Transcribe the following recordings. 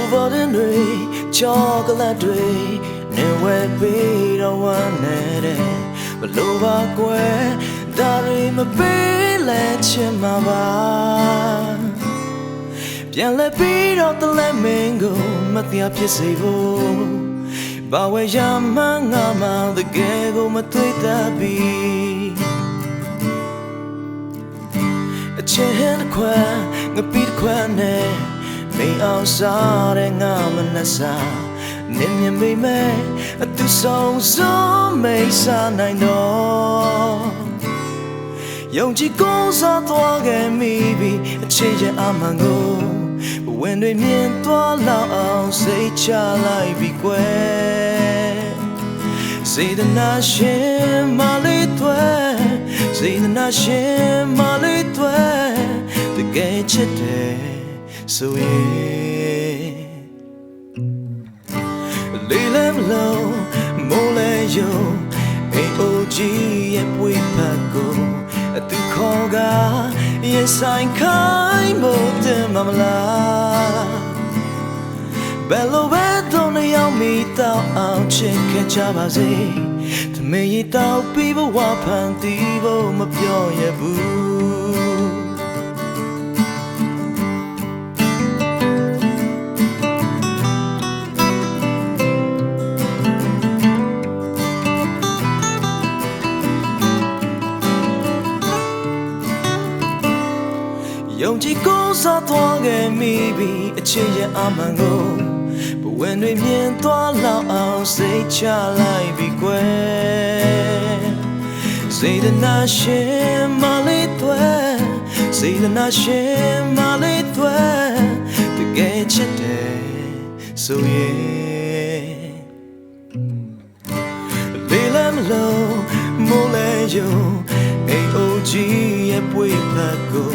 Ovaltine တွေ chocolate တွေနေဝဲပြီးတော့ဝမ်းနေတဲ့ဘလို့ပါကွယ်ဒါတွေမပေးလဲချင်မှာပါပြန်လဲပြီးတော့တလဲမင်းကိုမတရားဖြစ်စေဖို့ဘာဝဲရမှန်းငါမှတကယ်ကိုမတွေ့တတ်ပြီအချစ်ဟန်ခွန်းငါပြီးခွန်းနဲ့မေအောင်စားတဲ့ငါမနှစားနင်းမြင်မိမဲ့အတူဆုံးစုံမိတ်စားနိုင်တော့ယုံကြည်ကိုးစားသွားခဲ့မိပြီအချစ်ရဲ့အမှန်ကိုဘဝင်တွေမြင်သွားလောက်အောင်စိတ်ချလိုက်ပြီကွယ်စေတနာရှင်မလေးတွေစေတနာရှင်မလေးတွေတကယ်ချစ်တယ်ဆိုရင်လေးလည်းမလုံးမိုးလည်းယုံအိမ်အိုကြီးရဲ့ပွေးပတ်ကိုအတူခေါ်ကရင်ဆိုင်ခိုင်းဖို့တင်မလားဘယ်လိုပဲတော့နေအောင်မိတော့အောင်ချစ်ခဲ့ကြပါစေတမင်ရတော့ပြီးဘဝဖန်တီးဖို့မပြောရဘူးယုံကြည်ကိုးစားသွားခဲ့မိပြီအချစ်ရဲ့အမှန်ကိုဘဝင်တွေမြင်သွားလောက်အောင်စိတ်ချလိုက်ပြီကွယ်စေတနာရှင်မလေးတွေစေတနာရှင်မလေးတွေတကယ်ချစ်တယ်ဆိုရင်လေးလည်းမလုံးမိုးလည်းယုံအိမ်အိုကြီးရဲ့ပွေးပတ်ကို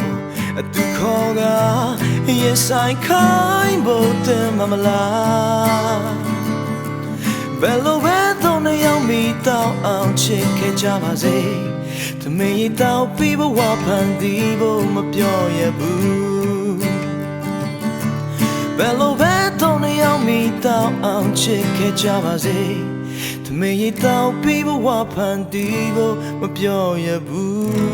အတူခေါ်ကရင်ဆိုင်ခိုင်းဖို့တင်မလားဘယ်လိုပဲတော့နေအောင်မိတော့အောင်ချစ်ခဲ့ကြပါစေတမင်ရတော့ပြီးဘဝဖန်တီးဖို့မပြောရဘူးဘယ်လိုပဲတော့နေအောင်မိတော့အောင်ချစ်ခဲ့ကြပါစေတမင်ရတော့ပြီးဘဝဖန်တီးဖို့မပြောရဘူး